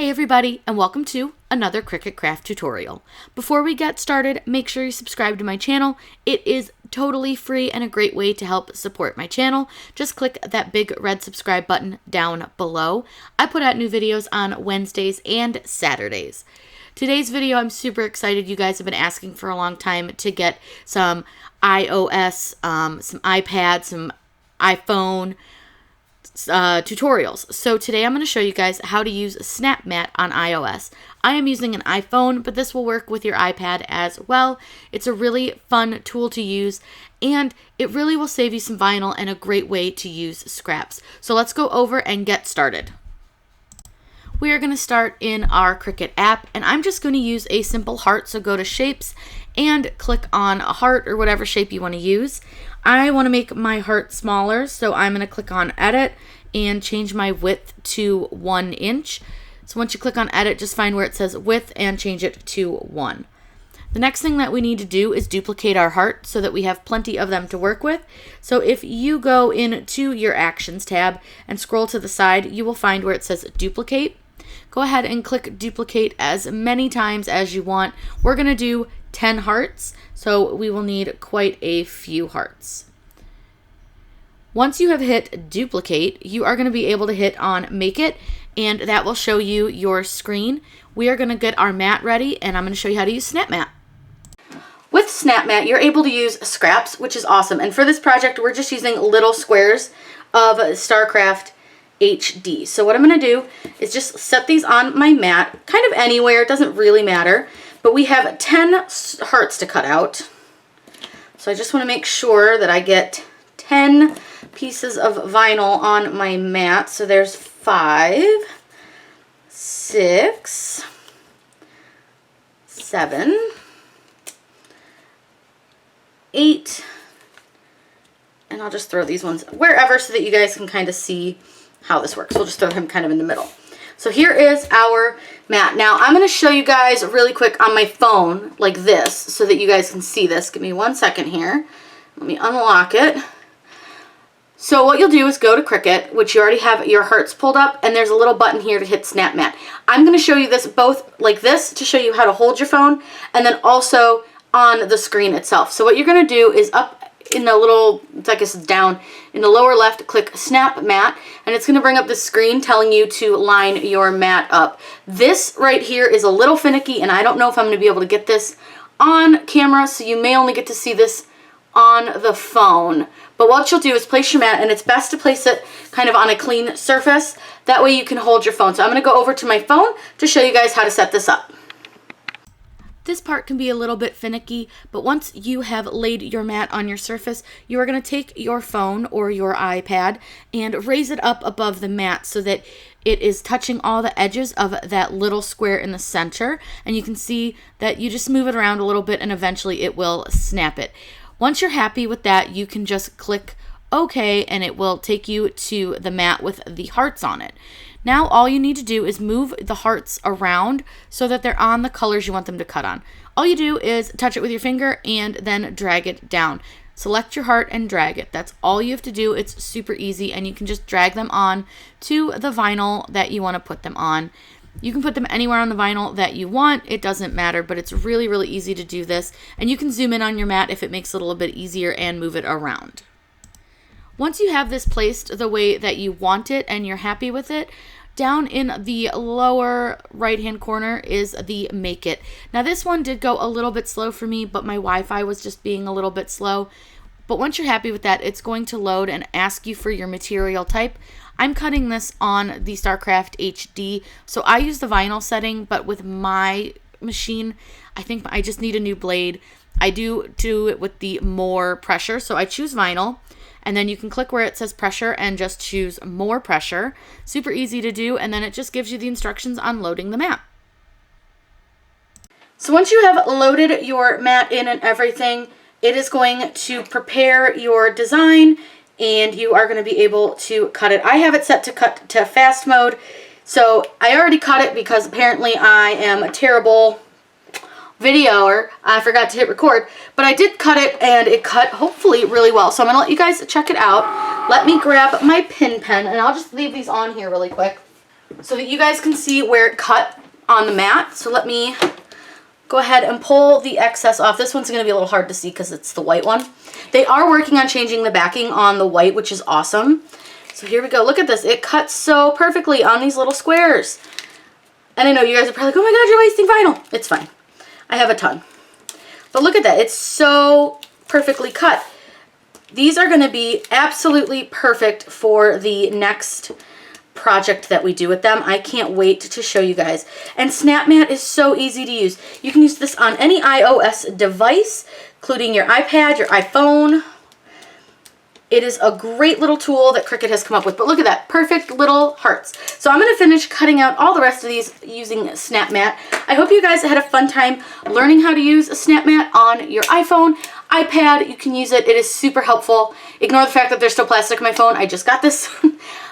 Hey everybody, and welcome to another Cricut craft tutorial. Before we get started, make sure you subscribe to my channel. It is totally free and a great way to help support my channel. Just click that big red subscribe button down below. I put out new videos on Wednesdays and Saturdays. Today's video, I'm super excited. You guys have been asking for a long time to get some iOS, some iPad, some iPhone tutorials. So today I'm going to show you guys how to use Snapmat on iOS. I am using an iPhone, but this will work with your iPad as well. It's a really fun tool to use, and it really will save you some vinyl and a great way to use scraps. So let's go over and get started. We are going to start in our Cricut app, and I'm just going to use a simple heart. So go to shapes and click on a heart or whatever shape you want to use. I want to make my heart smaller, so I'm going to click on edit and change my width to 1 inch. So once you click on edit, just find where it says width and change it to 1. The next thing that we need to do is duplicate our heart so that we have plenty of them to work with. So if you go into your actions tab and scroll to the side, you will find where it says duplicate. Go ahead and click duplicate as many times as you want. We're going to do 10 hearts, so we will need quite a few hearts. Once you have hit duplicate, you are going to be able to hit on make it, and that will show you your screen. We are going to get our mat ready, and I'm going to show you how to use Snapmat. With Snapmat, you're able to use scraps, which is awesome. And for this project, we're just using little squares of StarCraft HD. So what I'm going to do is just set these on my mat, kind of anywhere, it doesn't really matter. But we have 10 hearts to cut out. So I just want to make sure that I get 10 pieces of vinyl on my mat. So there's 5, 6, 7, 8, and I'll just throw these ones wherever so that you guys can kind of see how this works. We'll just throw them kind of in the middle. So here is our mat. Now I'm going to show you guys really quick on my phone like this so that you guys can see this. Give me 1 second here. Let me unlock it. So what you'll do is go to Cricut, which you already have your hearts pulled up, and there's a little button here to hit Snapmat. I'm going to show you this both like this to show you how to hold your phone, and then also on the screen itself. So what you're going to do is up in the little, I guess it's down in the lower left, click Snapmat, and it's going to bring up the screen telling you to line your mat up. This right here is a little finicky, and I don't know if I'm going to be able to get this on camera, so you may only get to see this on the phone. But what you'll do is place your mat, and it's best to place it kind of on a clean surface. That way you can hold your phone. So I'm going to go over to my phone to show you guys how to set this up. This part can be a little bit finicky, but once you have laid your mat on your surface, you are going to take your phone or your iPad and raise it up above the mat so that it is touching all the edges of that little square in the center. And you can see that you just move it around a little bit and eventually it will snap it. Once you're happy with that, you can just click OK and it will take you to the mat with the hearts on it. Now all you need to do is move the hearts around so that they're on the colors you want them to cut on. All you do is touch it with your finger and then drag it down. Select your heart and drag it. That's all you have to do. It's super easy, and you can just drag them on to the vinyl that you want to put them on. You can put them anywhere on the vinyl that you want. It doesn't matter, but it's really, really easy to do this. And you can zoom in on your mat if it makes it a little bit easier and move it around. Once you have this placed the way that you want it and you're happy with it, down in the lower right-hand corner is the Make It. Now this one did go a little bit slow for me, but my Wi-Fi was just being a little bit slow. But once you're happy with that, it's going to load and ask you for your material type. I'm cutting this on the StarCraft HD, so I use the vinyl setting, but with my machine, I think I just need a new blade. I do it with the more pressure, so I choose vinyl. And then you can click where it says pressure and just choose more pressure. Super easy to do, and then it just gives you the instructions on loading the mat. So once you have loaded your mat in and everything, it is going to prepare your design, and you are going to be able to cut it. I have it set to cut to fast mode, so I already cut it because apparently I am a terrible videoer. I forgot to hit record, but I did cut it, and it cut hopefully really well. So I'm gonna let you guys check it out. Let me grab my pin pen, and I'll just leave these on here really quick. so that you guys can see where it cut on the mat. So let me go ahead and pull the excess off. This one's going to be a little hard to see because it's the white one. They are working on changing the backing on the white, which is awesome. So here we go. Look at this. It cuts so perfectly on these little squares. And I know you guys are probably like, oh my God, you're wasting vinyl. It's fine. I have a ton. But look at that. It's so perfectly cut. These are going to be absolutely perfect for the next project that we do with them. I can't wait to show you guys. And Snapmat is so easy to use. You can use this on any iOS device, including your iPad, your iPhone. It is a great little tool that Cricut has come up with. But look at that, perfect little hearts. So I'm going to finish cutting out all the rest of these using Snapmat. I hope you guys had a fun time learning how to use a Snapmat on your iPhone, iPad. You can use it. It is super helpful. Ignore the fact that there's still plastic in my phone. I just got this.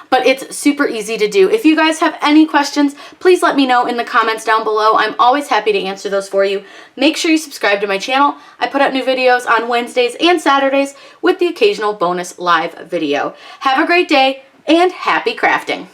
But it's super easy to do. If you guys have any questions, please let me know in the comments down below. I'm always happy to answer those for you. Make sure you subscribe to my channel. I put out new videos on Wednesdays and Saturdays with the occasional bonus live video. Have a great day and happy crafting.